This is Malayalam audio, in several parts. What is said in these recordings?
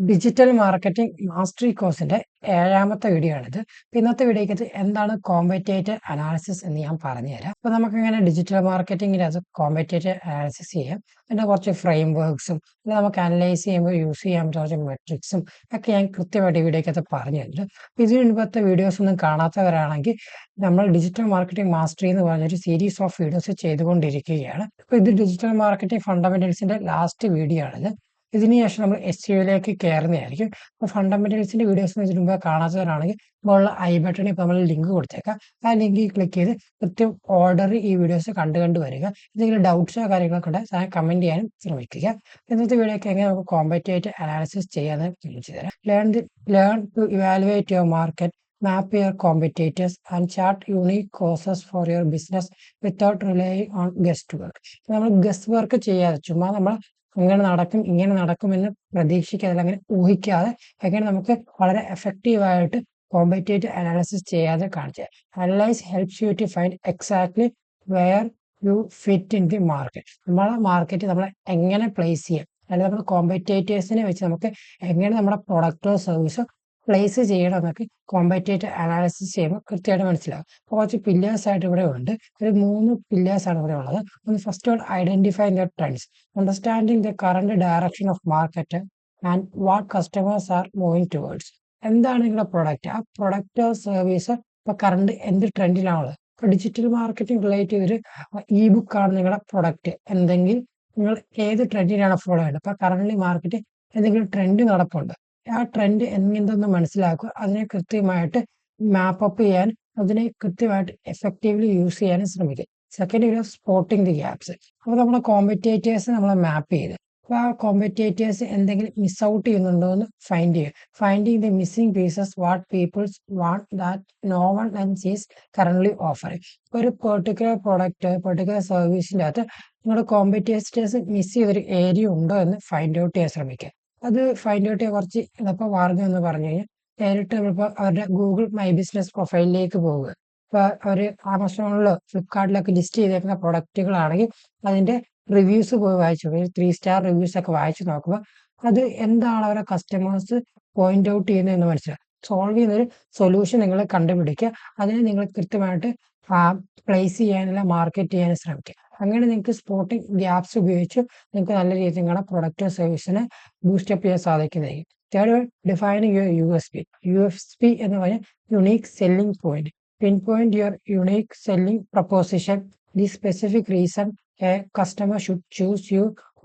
ഡിജിറ്റൽ മാർക്കറ്റിംഗ് മാസ്റ്ററി കോഴ്സിന്റെ 7ാമത്തെ വീഡിയോ ആണിത്. ഇന്നത്തെ വീഡിയോയ്ക്കകത്ത് എന്താണ് കോമ്പറ്റേറ്റീവ് അനാലിസിസ് എന്ന് ഞാൻ പറഞ്ഞുതരാം. അപ്പോൾ നമുക്കിങ്ങനെ ഡിജിറ്റൽ മാർക്കറ്റിംഗിനകത്ത് കോമ്പറ്റേറ്റീവ് അനാലിസിസ് ചെയ്യാം. പിന്നെ കുറച്ച് ഫ്രെയിം വർക്ക്സും പിന്നെ നമുക്ക് അനലൈസ് ചെയ്യുമ്പോൾ യൂസ് ചെയ്യാൻ കുറച്ച് മെട്രിക്സും ഒക്കെ ഞാൻ കൃത്യമായിട്ട് ഈ വീഡിയോയ്ക്കകത്ത് പറഞ്ഞു തരുന്നുണ്ട്. അപ്പോൾ ഇതിന് മുമ്പത്തെ വീഡിയോസ് ഒന്നും കാണാത്തവരാണെങ്കിൽ നമ്മൾ ഡിജിറ്റൽ മാർക്കറ്റിംഗ് മാസ്റ്ററി എന്ന് പറഞ്ഞൊരു സീരീസ് ഓഫ് വീഡിയോസ് ചെയ്തുകൊണ്ടിരിക്കുകയാണ്. അപ്പോൾ ഇത് ഡിജിറ്റൽ മാർക്കറ്റിംഗ് ഫണ്ടമെന്റൽസിന്റെ ലാസ്റ്റ് വീഡിയോ ആണിത്. ഇതിനുശേഷം നമ്മൾ SEOയിലേക്ക് കയറുന്നതായിരിക്കും. അപ്പോൾ ഫണ്ടമെന്റൽസിന്റെ വീഡിയോസ് ഇതിനു മുമ്പ് കാണാത്തവരാണെങ്കിൽ മുകളിൽ ഐ ബട്ടണിൽ ഇപ്പോൾ നമ്മൾ ലിങ്ക് കൊടുത്തേക്കാം. ആ ലിങ്കിൽ ക്ലിക്ക് ചെയ്ത് കൃത്യം ഓർഡർ ഈ വീഡിയോസ് കണ്ടു വരിക. എന്തെങ്കിലും ഡൗട്ട്സോ കാര്യങ്ങളൊക്കെ ഉണ്ടെങ്കിൽ കമന്റ് ചെയ്യാനും ശ്രമിക്കുക. ഇന്നത്തെ വീഡിയോയ്ക്ക് എങ്ങനെ നമുക്ക് കോമ്പറ്റേറ്റീവ് അനാലിസിസ് ചെയ്യാമെന്ന് കാണിച്ചു തരാം. Learn to evaluate your market, map your competitors and chart unique causes for your business without relying on guesswork. നമ്മൾ ഗസ് വർക്ക് ചെയ്യാതെ ചുമ്മാ നമ്മൾ ഇങ്ങനെ നടക്കുമെന്ന് പ്രതീക്ഷിക്കാതെ അങ്ങനെ ഊഹിക്കാതെ എങ്ങനെ നമുക്ക് വളരെ എഫക്റ്റീവായിട്ട് കോമ്പറ്റേറ്റീവ് അനാലിസിസ് ചെയ്യാതെ കാണിക്കുക. Analyse helps you to find exactly where you fit in the market. നമ്മളെ മാർക്കറ്റ് നമ്മളെ എങ്ങനെ പ്ലേസ് ചെയ്യാം, അല്ലെങ്കിൽ നമ്മുടെ കോമ്പറ്റേറ്റേഴ്സിനെ വെച്ച് നമുക്ക് എങ്ങനെ നമ്മുടെ പ്രൊഡക്റ്റോ സർവീസോ പ്ലേസ് ചെയ്യണം എന്നൊക്കെ കോമ്പറ്റേറ്റീവ് അനാലിസിസ് ചെയ്യുമ്പോൾ കൃത്യമായിട്ട് മനസ്സിലാവും. അപ്പോൾ കുറച്ച് പില്ലേഴ്സ് ആയിട്ട് ഇവിടെ ഉണ്ട്. ഒരു 3 പില്ലേഴ്സ് ആണ് ഇവിടെ ഉള്ളത്. ഒന്ന് first one, identify the trends, understanding the current direction of market and what customers are moving towards. എന്താണ് നിങ്ങളുടെ പ്രൊഡക്റ്റ്, ആ പ്രൊഡക്റ്റോ സർവീസോ ഇപ്പോൾ കറണ്ട് എന്ത് ട്രെൻഡിലാണുള്ളത്. ഇപ്പോൾ ഡിജിറ്റൽ മാർക്കറ്റിംഗ് റിലേറ്റ് ചെയ്തൊരു ബുക്കാണ് നിങ്ങളുടെ പ്രൊഡക്റ്റ്, എന്തെങ്കിൽ നിങ്ങൾ ഏത് ട്രെൻഡിനാണ് ഫോളോ ചെയ്യുന്നത്. ഇപ്പോൾ കറന്റ് മാർക്കറ്റ് എന്തെങ്കിലും ട്രെൻഡ് നടപ്പുണ്ട്, ആ ട്രെൻഡ് എന്തെന്ന് മനസ്സിലാക്കുക, അതിനെ കൃത്യമായിട്ട് മാപ്പ് അപ്പ് ചെയ്യാൻ, അതിനെ കൃത്യമായിട്ട് എഫക്റ്റീവ്ലി യൂസ് ചെയ്യാനും ശ്രമിക്കുക. സെക്കൻഡ് ഒരു സ്പോട്ടിങ് ദി ഗ്യാപ്സ്. അപ്പോൾ നമ്മുടെ കോമ്പറ്റേറ്റേഴ്സ് നമ്മൾ മാപ്പ് ചെയ്ത് അപ്പോൾ ആ കോമ്പറ്റേറ്റേഴ്സ് എന്തെങ്കിലും മിസ് ഔട്ട് ചെയ്യുന്നുണ്ടോ എന്ന് ഫൈൻഡ് ചെയ്യുക. Finding the missing pieces what peoples want that no one else is currently offering. ഒരു പെർട്ടിക്കുലർ പ്രൊഡക്റ്റ് പെർട്ടിക്കുലർ സർവീസിൻ്റെ അകത്ത് നിങ്ങളുടെ കോമ്പറ്റേറ്റേഴ്സ് മിസ് ചെയ്തൊരു ഏരിയ ഉണ്ടോ എന്ന് ഫൈൻഡ് ഔട്ട് ചെയ്യാൻ ശ്രമിക്കുക. അത് ഫൈൻഡ് ഔട്ട് ചെയ്യാൻ കുറച്ച് എളുപ്പ മാർഗം എന്ന് പറഞ്ഞു കഴിഞ്ഞാൽ നേരിട്ട് നമ്മളിപ്പോൾ അവരുടെ ഗൂഗിൾ മൈ ബിസിനസ് പ്രൊഫൈലിലേക്ക് പോവുക. ഇപ്പോൾ അവർ ആമസോണിലോ ഫ്ലിപ്കാർട്ടിലൊക്കെ ലിസ്റ്റ് ചെയ്തേക്കുന്ന പ്രൊഡക്റ്റുകളാണെങ്കിൽ അതിൻ്റെ റിവ്യൂസ് പോയി വായിച്ചു നോക്കുക. 3 സ്റ്റാർ റിവ്യൂസ് ഒക്കെ വായിച്ചു നോക്കുമ്പോൾ അത് എന്താണ് അവരുടെ കസ്റ്റമേഴ്സ് പോയിന്റ് ഔട്ട് ചെയ്യുന്നതെന്ന് മനസ്സിലാവും. സോൾവ് ചെയ്യുന്നൊരു സൊല്യൂഷൻ നിങ്ങൾ കണ്ടുപിടിക്കുക. അതിനെ നിങ്ങൾ കൃത്യമായിട്ട് പ്ലേസ് ചെയ്യാനുള്ള മാർക്കറ്റ് ചെയ്യാനും ശ്രമിക്കുക. അങ്ങനെ നിങ്ങൾക്ക് സ്പോട്ടിംഗ് ഗ്യാപ്സ് ഉപയോഗിച്ച് നിങ്ങൾക്ക് നല്ല രീതിയിൽ നിങ്ങളുടെ പ്രൊഡക്റ്റോ സർവീസിനെ ബൂസ്റ്റപ്പ് ചെയ്യാൻ സാധിക്കുന്നതായിരിക്കും. Third one, defining your USP എന്ന് പറഞ്ഞാൽ unique selling point. Pin point your unique selling proposition, the specific reason a customer should choose you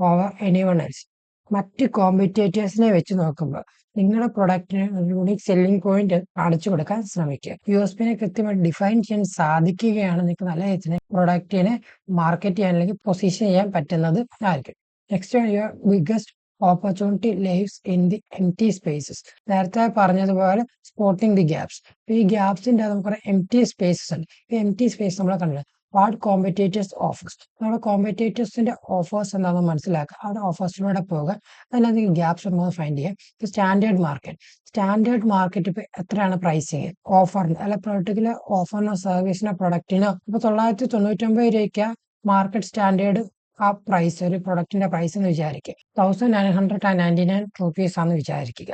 over anyone else. മറ്റ് കോമ്പറ്റേറ്റേഴ്സിനെ വെച്ച് നോക്കുമ്പോൾ നിങ്ങളുടെ പ്രൊഡക്റ്റിന് യൂണിക് സെല്ലിംഗ് പോയിന്റ് കാണിച്ചു കൊടുക്കാൻ ശ്രമിക്കുക. USPനെ കൃത്യമായിട്ട് ഡിഫൈൻ ചെയ്യാൻ സാധിക്കുകയാണ് നിങ്ങൾക്ക് നല്ല രീതിയിൽ പ്രൊഡക്റ്റിനെ മാർക്കറ്റ് ചെയ്യാൻ അല്ലെങ്കിൽ പൊസിഷൻ ചെയ്യാൻ പറ്റുന്നത് ആയിരിക്കും. Next your biggest opportunity lives in the empty spaces. നേരത്തെ പറഞ്ഞതുപോലെ സ്പോട്ടിംഗ് ദി ഗ്യാപ്സ്. ഈ ഗ്യാപ്സിൻ്റെ നമുക്ക് എംപ്റ്റി സ്പേസസ് ഉണ്ട്. ഈ എംപ്റ്റി സ്പേസ് നമ്മൾ കണ്ടത് വാട്ട് കോമ്പറ്റേറ്റേഴ്സ് ഓഫേഴ്സ്. നമ്മുടെ കോമ്പറ്റേറ്റേഴ്സിന്റെ ഓഫേഴ്സ് എന്താണെന്ന് മനസ്സിലാക്കുക, അവരുടെ ഓഫേഴ്സിലൂടെ പോകുക, അതിനകത്ത് ഗ്യാപ്സ് ഉണ്ടോ ഫൈൻഡ് ചെയ്യുക. സ്റ്റാൻഡേർഡ് മാർക്കറ്റ് ഇപ്പോൾ എത്രയാണ് പ്രൈസിങ് ഓഫറിന്, അല്ല പെർട്ടിക്കുലർ ഓഫറിനോ സർവീസിനോ പ്രൊഡക്റ്റിനോ ഇപ്പോൾ 999 രൂപയ്ക്ക് മാർക്കറ്റ് സ്റ്റാൻഡേർഡ് ആ പ്രൈസ്, ഒരു പ്രൊഡക്റ്റിന്റെ പ്രൈസ് എന്ന് വിചാരിക്കുക 1999 rupees ആണെന്ന് വിചാരിക്കുക.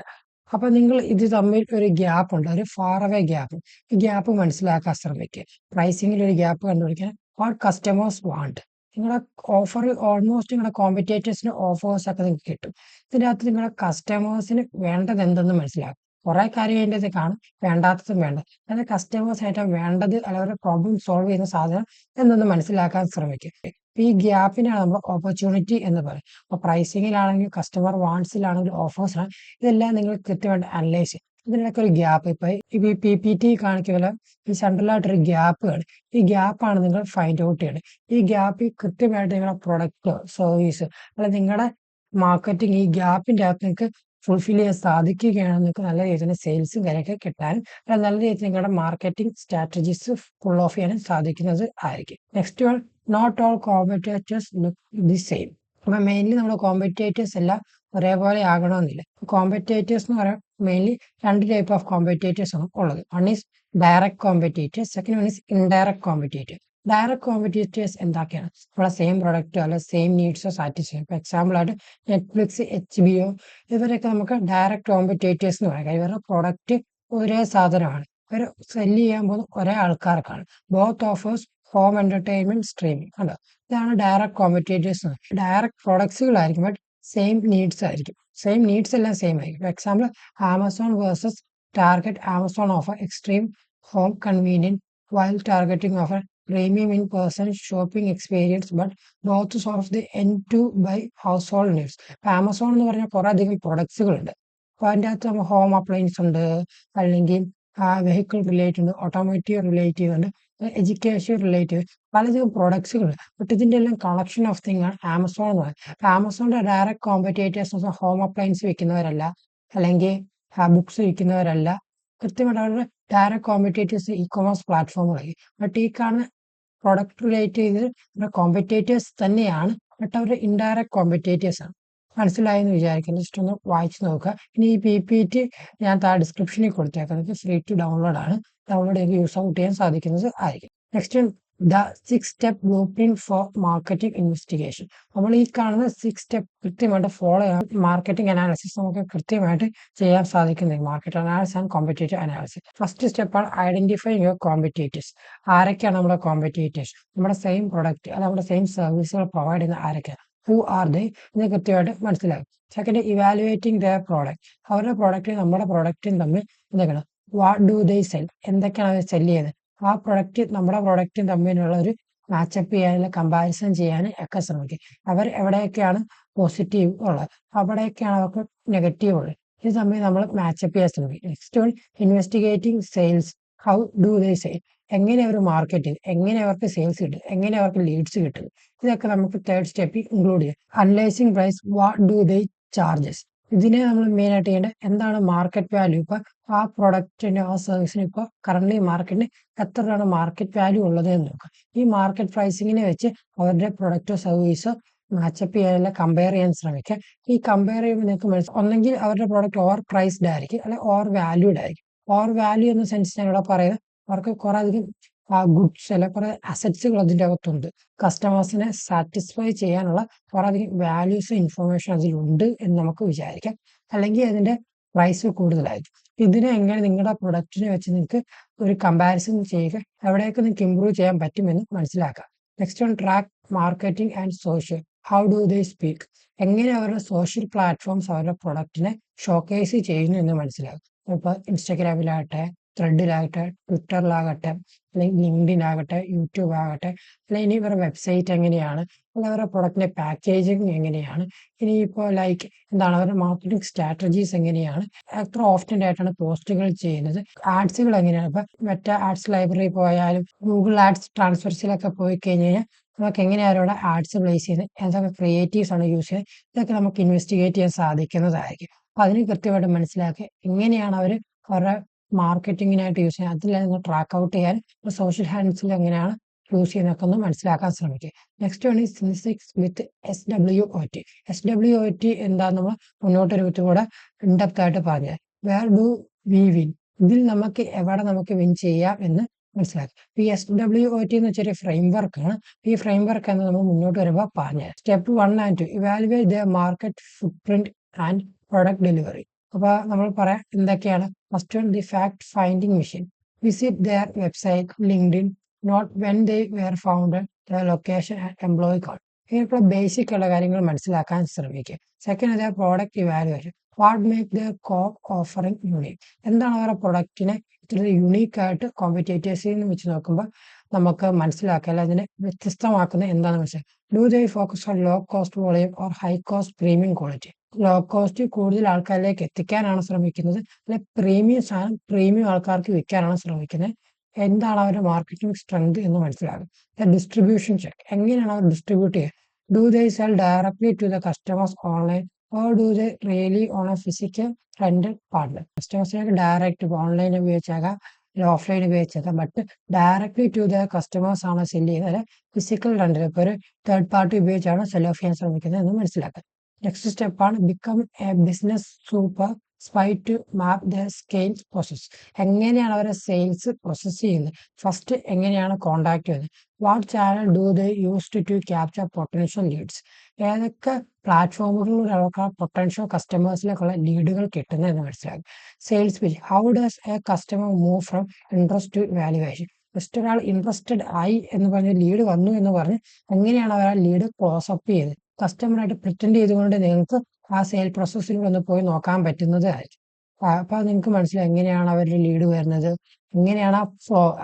അപ്പൊ നിങ്ങൾ ഇത് തമ്മിൽ ഒരു ഗ്യാപ്പ് ഉണ്ട്, ഒരു ഫാർ അവേ ഗ്യാപ്പ്. ഈ ഗ്യാപ്പ് മനസ്സിലാക്കാൻ ശ്രമിക്കുക. പ്രൈസിങ്ങിൽ ഒരു ഗ്യാപ്പ് കണ്ടുപിടിക്കാൻ വാട്ട് കസ്റ്റമേഴ്സ് വാണ്ട്. നിങ്ങളുടെ ഓഫർ ഓൾമോസ്റ്റ് നിങ്ങളുടെ കോമ്പറ്റേറ്റേഴ്സിന് ഓഫേഴ്സ് ഒക്കെ നിങ്ങൾക്ക് കിട്ടും. ഇതിനകത്ത് നിങ്ങളുടെ കസ്റ്റമേഴ്സിന് വേണ്ടത് എന്തെന്ന് മനസ്സിലാക്കും. കുറെ കാര്യം അതിൻ്റെ അത് കാണും, വേണ്ടാത്തതും വേണ്ട. അതായത് കസ്റ്റമേഴ്സ് ആയിട്ട് വേണ്ടത് അല്ലെങ്കിൽ പ്രോബ്ലം സോൾവ് ചെയ്യുന്ന സാധനം എന്തെന്ന് മനസ്സിലാക്കാൻ ശ്രമിക്കുക. ഈ ഗ്യാപ്പിനാണ് നമ്മൾ ഓപ്പർച്യൂണിറ്റി എന്ന് പറയും. അപ്പോൾ പ്രൈസിങ്ങിലാണെങ്കിൽ കസ്റ്റമർ വാണ്ട്സിലാണെങ്കിൽ ഓഫേഴ്സ്, ഇതെല്ലാം നിങ്ങൾ കൃത്യമായിട്ട് അനലൈസ് ചെയ്യും. ഇതിനൊക്കെ ഒരു ഗ്യാപ്പ് ഇപ്പോൾ ഈ PPT കാണിക്കുന്ന ഈ സെൻട്രലായിട്ടൊരു ഗ്യാപ്പ് ആണ്. ഈ ഗ്യാപ്പാണ് നിങ്ങൾ ഫൈൻഡ് ഔട്ട് ചെയ്യണം. ഈ ഗ്യാപ്പ് കൃത്യമായിട്ട് നിങ്ങളുടെ പ്രൊഡക്റ്റ് സർവീസ് അല്ലെങ്കിൽ നിങ്ങളുടെ മാർക്കറ്റിംഗ് ഈ ഗ്യാപ്പിൻ്റെ അകത്ത് നിങ്ങൾക്ക് ഫുൾഫിൽ ചെയ്യാൻ സാധിക്കുകയാണ്. നിങ്ങൾക്ക് നല്ല രീതിയിൽ സെയിൽസും കാര്യമൊക്കെ കിട്ടാനും നല്ല രീതിയിൽ നിങ്ങളുടെ മാർക്കറ്റിംഗ് സ്ട്രാറ്റജീസ് ഫുൾ ഓഫ് ചെയ്യാനും സാധിക്കുന്നത് ആയിരിക്കും. Next one, not all competitors look the same. അപ്പൊ മെയിൻലി നമ്മുടെ കോമ്പറ്റേറ്റേഴ്സ് എല്ലാം ഒരേപോലെ ആകണമെന്നില്ല. കോമ്പറ്റേറ്റേഴ്സ് എന്ന് പറയാൻ മെയിൻലി 2 ടൈപ്പ് ഓഫ് കോമ്പറ്റേറ്റേഴ്സ് ആണ് ഉള്ളത്. One is direct competitors, second one is indirect competitors. Direct competitors എന്തൊക്കെയാണ്? നമ്മളെ സെയിം പ്രൊഡക്റ്റോ അല്ലെ സെയിം നീഡ്സോ സാറ്റിസ്ഫൈ ചെയ്യും. ഇപ്പോൾ എക്സാമ്പിളായിട്ട് നെറ്റ്ഫ്ലിക്സ്, HBO ഇവരൊക്കെ നമുക്ക് ഡയറക്റ്റ് കോമ്പറ്റേറ്റേഴ്സ് എന്ന് പറയാം. ഇവരുടെ പ്രൊഡക്റ്റ് ഒരേ സാധനമാണ്. ഇവർ സെല്ല് ചെയ്യാൻ പോകുന്ന ഒരേ ആൾക്കാർക്കാണ്. Both offers home entertainment streaming കണ്ടോ, ഇതാണ് ഡയറക്റ്റ് കോമ്പറ്റേറ്റേഴ്സ്. ഡയറക്റ്റ് പ്രൊഡക്ട്സുകളായിരിക്കും, ബട്ട് സെയിം നീഡ്സ് ആയിരിക്കും. സെയിം നീഡ്സ് എല്ലാം സെയിം ആയിരിക്കും. For example Amazon versus Target. Amazon offer extreme home convenient while targeting offer premium in-person shopping experience, but both solves the end-to-buy household needs. ഇപ്പം ആമസോൺ എന്ന് പറഞ്ഞാൽ കുറേ അധികം പ്രൊഡക്ട്സുകളുണ്ട്. അപ്പോൾ അതിൻ്റെ അകത്ത് നമ്മൾ ഹോം അപ്ലയൻസ് ഉണ്ട്, അല്ലെങ്കിൽ വെഹിക്കിൾ റിലേറ്റഡ്, ഓട്ടോമോട്ടീവ് റിലേറ്റീവ് ഉണ്ട്, എഡ്യൂക്കേഷൻ റിലേറ്റീവ്, പലധികം പ്രൊഡക്ട്സുകളുണ്ട്. ബട്ട് ഇതിൻ്റെ എല്ലാം കളക്ഷൻ ഓഫ് തിങ് ആണ് ആമസോൺ എന്ന് പറയുന്നത്. അപ്പോൾ ആമസോണിൻ്റെ ഡയറക്റ്റ് കോമ്പറ്റേറ്റേഴ്സ് ഹോം അപ്ലയൻസ് വിൽക്കുന്നവരല്ല, അല്ലെങ്കിൽ ബുക്സ് വിൽക്കുന്നവരല്ല. കൃത്യമായിട്ട് അവരുടെ ഡയറക്റ്റ് കോമ്പറ്റേറ്റേഴ്സ് ഇ കൊമേഴ്സ് പ്ലാറ്റ്ഫോമുകളായി. ബട്ട് ഈ കാണുന്ന പ്രൊഡക്റ്റ് റിലേറ്റ് ചെയ്ത് കോമ്പറ്റേറ്റേഴ്സ് തന്നെയാണ്, ബട്ട് അവരുടെ ഇൻഡയറക്റ്റ് കോമ്പറ്റേറ്റേഴ്സ് ആണ്. മനസ്സിലായെന്ന് വിചാരിക്കുന്നു. ജസ്റ്റ് ഒന്ന് വായിച്ചു നോക്കുക. ഇനി ഈ PPT ഞാൻ ഡിസ്ക്രിപ്ഷനിൽ കൊടുത്തേക്കുന്നത് ഫ്രീ ടു ഡൗൺലോഡ് ആണ്. ഡൗൺലോഡ് ചെയ്ത് യൂസ് ഔട്ട് ചെയ്യാൻ സാധിക്കുന്നത് ആയിരിക്കും. Next the 6 step blue print four marketing investigation. നമ്മൾ ഈ കാണുന്ന 6 സ്റ്റെപ്പ് കൃത്യമായിട്ട് ഫോളോ ചെയ്യാൻ മാർക്കറ്റിംഗ് അനാലിസിസ് നമുക്ക് കൃത്യമായിട്ട് ചെയ്യാൻ സാധിക്കുന്നത്. Market analysis and competitive analysis. First സ്റ്റെപ്പാണ് ഐഡന്റിഫൈങ് യുവർ കോമ്പറ്റേറ്റേഴ്സ്. ആരൊക്കെയാണ് നമ്മുടെ കോമ്പറ്റേറ്റേഴ്സ്? നമ്മുടെ സെയിം പ്രൊഡക്റ്റ് അത് നമ്മുടെ സെയിം സർവീസുകൾ പ്രൊവൈഡ് ചെയ്യുന്ന ആരൊക്കെയാണ്? ഹു ആർ ദേ എന്ന് കൃത്യമായിട്ട് മനസ്സിലാകും. Second, evaluating their product. അവരുടെ പ്രോഡക്റ്റ് നമ്മുടെ പ്രോഡക്റ്റും തമ്മിൽ എന്തൊക്കെയാണ്? What do they sell? എന്തൊക്കെയാണ് അവർ സെല് ചെയ്യുന്നത്? ആ പ്രൊഡക്റ്റ് നമ്മുടെ പ്രൊഡക്റ്റും തമ്മിലുള്ള ഒരു മാച്ചപ്പ് ചെയ്യാനും കമ്പാരിസൺ ചെയ്യാനും ഒക്കെ ശ്രമിക്കും. അവർ എവിടെയൊക്കെയാണ് പോസിറ്റീവ് ഉള്ളത്, അവിടെയൊക്കെയാണ് അവർക്ക് നെഗറ്റീവ് ഉള്ളത്. ഇത് തമ്മിൽ നമ്മൾ മാച്ചപ്പ് ചെയ്യാൻ ശ്രമിക്കും. Next one, investigating sales. How do they sale? എങ്ങനെ അവർ മാർക്കറ്റ് ചെയ്യും, എങ്ങനെ അവർക്ക് സെയിൽസ് കിട്ടും, എങ്ങനെ അവർക്ക് ലീഡ്സ് കിട്ടും, ഇതൊക്കെ നമുക്ക് തേർഡ് സ്റ്റെപ്പിൽ ഇൻക്ലൂഡ് ചെയ്യാം. Analysing price. What do they charges? ഇതിനെ നമ്മൾ മെയിൻ ആയിട്ട് ചെയ്യേണ്ടത് എന്താണ് മാർക്കറ്റ് വാല്യൂ. ഇപ്പൊ ആ പ്രൊഡക്റ്റിന് ആ സർവീസിന് ഇപ്പോൾ കറന്റ് മാർക്കറ്റിന് എത്രയാണ് മാർക്കറ്റ് വാല്യൂ ഉള്ളത് എന്ന് നോക്കുക. ഈ മാർക്കറ്റ് പ്രൈസിങ്ങിനെ വെച്ച് അവരുടെ പ്രൊഡക്റ്റോ സർവീസോ മാച്ചപ്പ് ചെയ്യാനല്ല കമ്പയർ ചെയ്യാൻ ശ്രമിക്കുക. ഈ കമ്പയർ ചെയ്യുമ്പോൾ നിങ്ങൾക്ക് മനസ്സിലാവും, ഒന്നെങ്കിൽ അവരുടെ പ്രോഡക്റ്റ് ഓവർ പ്രൈസ്ഡ് ആയിരിക്കും, അല്ലെങ്കിൽ ഓവർ വാല്യൂഡ് ആയിരിക്കും. ഓവർ വാല്യൂ എന്ന സെൻസ് ഞാൻ ഇവിടെ പറയുന്നത് അവർക്ക് കുറെ അധികം ഗുഡ്സ് അല്ലെ കുറെ അസറ്റ്സുകൾ അതിൻ്റെ അകത്തുണ്ട്. കസ്റ്റമേഴ്സിനെ സാറ്റിസ്ഫൈ ചെയ്യാനുള്ള കുറെ അധികം വാല്യൂസ് ഇൻഫർമേഷൻ അതിലുണ്ട് എന്ന് നമുക്ക് വിചാരിക്കാം. അല്ലെങ്കിൽ അതിന്റെ പ്രൈസ് കൂടുതലായിരിക്കും. ഇതിനെ എങ്ങനെ നിങ്ങളുടെ പ്രൊഡക്റ്റിനെ വെച്ച് നിങ്ങൾക്ക് ഒരു കമ്പാരിസൺ ചെയ്യുക, എവിടെയൊക്കെ നിങ്ങൾക്ക് ഇമ്പ്രൂവ് ചെയ്യാൻ പറ്റുമെന്ന് മനസ്സിലാക്കാം. Next one, track marketing and social. How do they speak? എങ്ങനെ അവരുടെ സോഷ്യൽ പ്ലാറ്റ്ഫോംസ് അവരുടെ പ്രൊഡക്റ്റിനെ ഷോക്കേസ് ചെയ്യുന്നു എന്ന് മനസ്സിലാകും. ഇപ്പോൾ ഇൻസ്റ്റഗ്രാമിലാകട്ടെ, ത്രെഡിലാകട്ടെ, ട്വിറ്ററിലാകട്ടെ, അല്ലെങ്കിൽ ലിങ്ക്ഡിൻ യൂട്യൂബ് ആകട്ടെ, അല്ലെങ്കിൽ ഇനി ഇവരുടെ വെബ്സൈറ്റ് എങ്ങനെയാണ്, അല്ലെങ്കിൽ അവരുടെ പ്രൊഡക്റ്റിന്റെ പാക്കേജിങ് എങ്ങനെയാണ്, ഇനിയിപ്പോൾ ലൈക്ക് എന്താണ് അവരുടെ മാർക്കറ്റിംഗ് സ്ട്രാറ്റജീസ് എങ്ങനെയാണ്, എത്ര ഓഫ്റ്റൻ ആയിട്ടാണ് പോസ്റ്റുകൾ ചെയ്യുന്നത്, ആഡ്സുകൾ എങ്ങനെയാണ്. ഇപ്പം മറ്റേ ആഡ്സ് ലൈബ്രറി പോയാലും ഗൂഗിൾ ആഡ്സ് ട്രാൻസ്ഫർസിലൊക്കെ പോയി കഴിഞ്ഞ് കഴിഞ്ഞാൽ നമുക്ക് എങ്ങനെയാണ് അവരുടെ ആഡ്സ് പ്ലേസ് ചെയ്യുന്നത്, എന്തൊക്കെ ക്രിയേറ്റീവ്സ് ആണ് യൂസ് ചെയ്യുന്നത്, ഇതൊക്കെ നമുക്ക് ഇൻവെസ്റ്റിഗേറ്റ് ചെയ്യാൻ സാധിക്കുന്നതായിരിക്കും. അപ്പം അതിന് കൃത്യമായിട്ട് മനസ്സിലാക്കി എങ്ങനെയാണ് അവർ അവരുടെ മാർക്കറ്റിങ്ങിനായിട്ട് യൂസ് ചെയ്യുന്നത്, അതിൽ നിങ്ങൾ ട്രാക്ക് ഔട്ട് ചെയ്യാൻ സോഷ്യൽ ഹാൻഡ്സിൽ എങ്ങനെയാണ് യൂസ് ചെയ്യുന്നതൊക്കെ ഒന്ന് മനസ്സിലാക്കാൻ ശ്രമിക്കുക. നെക്സ്റ്റ് വൺ ഈസ് സിൻസിക്സ് വിത്ത് SWOT. SWOT എന്താന്ന് നമ്മൾ മുന്നോട്ടൊരു വിത്ത് കൂടെ ഇൻഡെപ്ത് ആയിട്ട് പറഞ്ഞത്. Where do we win? ഇതിൽ നമുക്ക് എവിടെ നമുക്ക് വിൻ ചെയ്യാം എന്ന് മനസ്സിലാക്കി. ഈ SWOT എന്ന് വെച്ചൊരു ഫ്രെയിം വർക്കാണ്. ഈ ഫ്രെയിം വർക്ക് എന്ന് നമ്മൾ മുന്നോട്ട് വരുമ്പോൾ പറഞ്ഞത്. Step 1 and 2, evaluate the market footprint and product delivery. അപ്പോൾ നമ്മൾ പറയാം എന്തൊക്കെയാണ്. First one, the fact finding mission. Visit their website, LinkedIn, note when they were founded, the location and employee code. ഇങ്ങനെയുള്ള ബേസിക് ഉള്ള കാര്യങ്ങൾ മനസ്സിലാക്കാൻ ശ്രമിക്കുക. Second, the product evaluation. What make the core offering unique? എന്താണ് അവരുടെ പ്രൊഡക്റ്റിനെ ഇത്ര യുണീക്ക് ആയിട്ട് കോമ്പറ്റേറ്റേഴ്സിൽ നിന്ന് വെച്ച് നോക്കുമ്പോൾ നമുക്ക് മനസ്സിലാക്കുക, അല്ല അതിനെ വ്യത്യസ്തമാക്കുന്നത് എന്താണെന്ന് വെച്ചാൽ, do they focus on low cost volume or high cost premium quality? Low cost കൂടുതൽ ആൾക്കാരിലേക്ക് എത്തിക്കാനാണ് ശ്രമിക്കുന്നത്, അല്ലെ പ്രീമിയം സാധനം പ്രീമിയം ആൾക്കാർക്ക് വിൽക്കാനാണ് ശ്രമിക്കുന്നത്? എന്താണ് അവരുടെ മാർക്കറ്റിംഗ് സ്ട്രെങ്ത് എന്ന് മനസ്സിലാകും. Distribution check. എങ്ങനെയാണ് അവർ ഡിസ്ട്രിബ്യൂട്ട് ചെയ്യുക? Do they sell directly to the customers online or do they really on a physical rental partner? കസ്റ്റമേഴ്സിലേക്ക് ഡയറക്റ്റ് ഓൺലൈൻ ഉപയോഗിച്ചേക്കാം, ഓഫ്ലൈൻ ഉപയോഗിച്ചേക്കാം, but directly to the customers ആണ് സെല് ചെയ്യുന്നത്, ഫിസിക്കൽ റെന്റൽ ഇപ്പോൾ ഒരു തേർഡ് പാർട്ടി ഉപയോഗിച്ചാണ് സെൽ ഓഫ് ചെയ്യാൻ ശ്രമിക്കുന്നത് എന്ന് മനസ്സിലാക്കുക. നെക്സ്റ്റ് സ്റ്റെപ്പാണ് become a business super spy to map the sales process. എങ്ങനെയാണ് അവരെ സെയിൽസ് പ്രോസസ് ചെയ്യുന്നത്, ഫസ്റ്റ് എങ്ങനെയാണ് കോണ്ടാക്ട് ചെയ്യുന്നത്, what channel do they used to capture potential leads, ഏതൊക്കെ പ്ലാറ്റ്ഫോമുകളിലൂടെ അവർക്ക് പൊട്ടൻഷ്യൽ കസ്റ്റമേഴ്സിലേക്കുള്ള ലീഡുകൾ കിട്ടുന്നത് എന്ന് മനസ്സിലാക്കും. Sales pitch, how does a customer move from interest to valuation. Just ഒരാൾ ഇൻട്രസ്റ്റഡ് ആയി എന്ന് പറഞ്ഞ് ലീഡ് വന്നു എന്ന് പറഞ്ഞ് എങ്ങനെയാണ് അവർ ആ ലീഡ് ക്ലോസ് അപ്പ് ചെയ്ത് കസ്റ്റമറായിട്ട് പ്രിറ്റൻഡ് ചെയ്തുകൊണ്ട് നിങ്ങൾക്ക് ആ സെയിൽ പ്രോസസ്സിലൂടെ ഒന്ന് പോയി നോക്കാൻ പറ്റുന്നതായിരിക്കും. അപ്പോൾ നിങ്ങൾക്ക് മനസ്സിലാവും എങ്ങനെയാണ് അവരുടെ ലീഡ് വരുന്നത്, എങ്ങനെയാണ്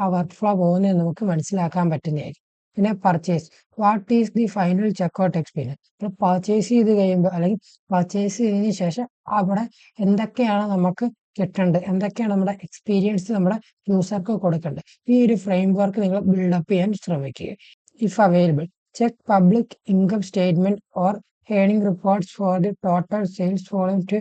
ആ വർക്ക് ഫ്ലോ പോകുന്നത് നമുക്ക് മനസ്സിലാക്കാൻ പറ്റുന്നതായിരിക്കും. പിന്നെ purchase, what is the final checkout experience. നമ്മൾ പർച്ചേസ് ചെയ്ത് കഴിയുമ്പോൾ അല്ലെങ്കിൽ പർച്ചേസ് ചെയ്തതിന് ശേഷം അവിടെ എന്തൊക്കെയാണ് നമുക്ക് കിട്ടേണ്ടത്, എന്തൊക്കെയാണ് നമ്മുടെ എക്സ്പീരിയൻസ് നമ്മുടെ യൂസർക്ക് കൊടുക്കേണ്ടത്, ഈ ഒരു ഫ്രെയിം വർക്ക് നിങ്ങൾ ബിൽഡപ്പ് ചെയ്യാൻ ശ്രമിക്കുക. If available, check public income statement or earning reports for the total sales volume to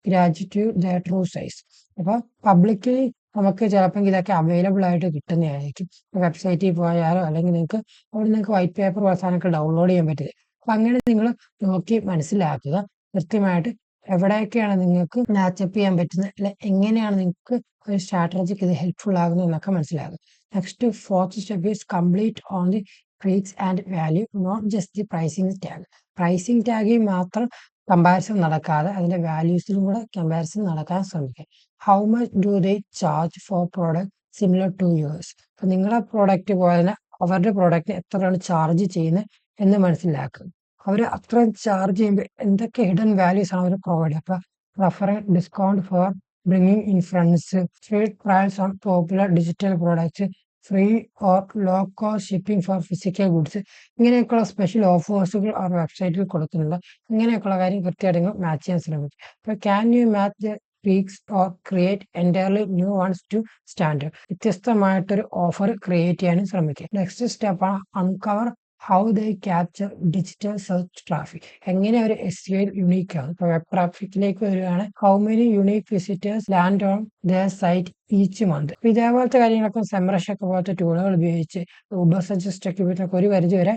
graduate the true size. അപ്പോൾ പബ്ലിക്കലി നമുക്ക് ചിലപ്പോൾ ഇതൊക്കെ അവൈലബിൾ ആയിട്ട് കിട്ടുന്നതായിരിക്കും. വെബ്സൈറ്റിൽ പോയാലോ അല്ലെങ്കിൽ നിങ്ങൾക്ക് വൈറ്റ് പേപ്പർ അവസാനമൊക്കെ ഡൗൺലോഡ് ചെയ്യാൻ പറ്റില്ല. അപ്പം അങ്ങനെ നിങ്ങൾ നോക്കി മനസ്സിലാക്കുക കൃത്യമായിട്ട് എവിടെയൊക്കെയാണ് നിങ്ങൾക്ക് മാച്ചപ്പ് ചെയ്യാൻ പറ്റുന്നത്, അല്ലെ എങ്ങനെയാണ് നിങ്ങൾക്ക് ഒരു സ്ട്രാറ്റജിക്ക് ഇത് ഹെൽപ്ഫുൾ ആകുന്നത് എന്നൊക്കെ മനസ്സിലാകും. Next fourth step is complete on the tweaks and value, not just the pricing tag. Pricing ടാഗിൽ മാത്രം കമ്പാരിസൺ നടക്കാതെ അതിന്റെ വാല്യൂസിലും കൂടെ കമ്പാരിസൺ നടക്കാൻ ശ്രമിക്കുക. How much do they charge for product similar to yours. അപ്പം നിങ്ങളുടെ പ്രോഡക്റ്റ് പോലെ അവരുടെ പ്രോഡക്റ്റിന് എത്രയാണ് ചാർജ് ചെയ്യുന്നത് എന്ന് മനസ്സിലാക്കുക. അവർ അത്രയും ചാർജ് ചെയ്യുമ്പോൾ എന്തൊക്കെ ഹിഡൻ വാല്യൂസ് ആണ് അവർ പ്രൊവൈഡ് ചെയ്യുക. അപ്പോൾ reference discount for bringing in friends, free trials on popular digital products, free or low cost shipping for physical goods, ഇങ്ങനെയൊക്കെയുള്ള സ്പെഷ്യൽ ഓഫേഴ്സുകൾ അവർ വെബ്സൈറ്റിൽ കൊടുക്കുന്നുണ്ട്. ഇങ്ങനെയൊക്കെയുള്ള കാര്യം കൃത്യമായിട്ട് നിങ്ങൾ മാച്ച് ചെയ്യാൻ ശ്രമിക്കും. അപ്പോൾ can you match the tweaks or create entirely new ones to standard. വ്യത്യസ്തമായിട്ടൊരു ഓഫർ ക്രിയേറ്റ് ചെയ്യാനും ശ്രമിക്കുക. നെക്സ്റ്റ് സ്റ്റെപ്പാണ് uncover how they capture digital search traffic. എങ്ങനെ ഒരു SEO യുണീക്ക് ആണ്. ഇപ്പോൾ വെബ് ട്രാഫിക്കിലേക്ക് വരികയാണ്, how many unique visitors land on their site each month. അപ്പോൾ ഇതേപോലത്തെ കാര്യങ്ങളൊക്കെ സെമറഷ് ഒക്കെ പോലത്തെ ടൂളുകൾ ഉപയോഗിച്ച് ഊബർ സജസ്റ്റ് ഒക്കെ ഉപയോഗിച്ചൊക്കെ ഒരു പരിധി വരെ